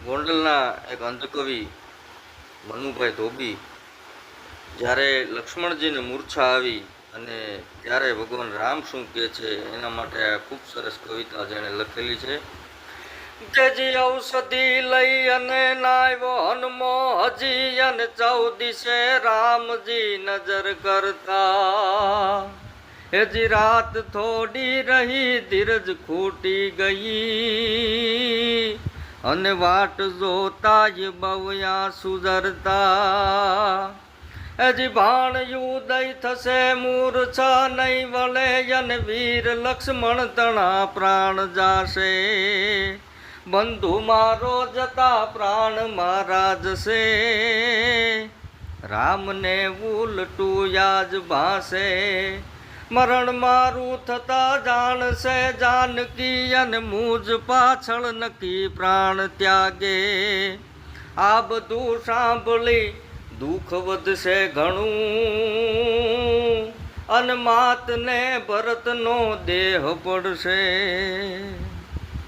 ગોંડલના એક અંધકવિ મનુભાઈ ધોબી જ્યારે લક્ષ્મણજીને મૂર્છા આવી અને ત્યારે ભગવાન રામ શું કહે છે એના માટે આ ખૂબ સરસ કવિતા જેણે લખેલી છે કે જી ઔષધિ લઈ અને નાવ્યો હનુમો હજી અને 14 રામજી નજર કરતા હજી રાત થોડી રહી ધીરજ ખૂટી ગઈ અને વાટ જોતા બવ્યા સુધરતા હજી ભાણ ઉદય થશે મૂર્છા નહીં વળે અને વીર લક્ષ્મણ તણા પ્રાણ જાશે બંધુ મારો જતા પ્રાણ મારા જશે રામને ઉલટું યાજ ભાસે મરણ મારું થતા જાણશે જાનકી અને મુજ પાછળ નક્કી પ્રાણ ત્યાગે આ બધું સાંભળી દુઃખ વધશે ઘણું અને માતને ભરતનો દેહ પડશે।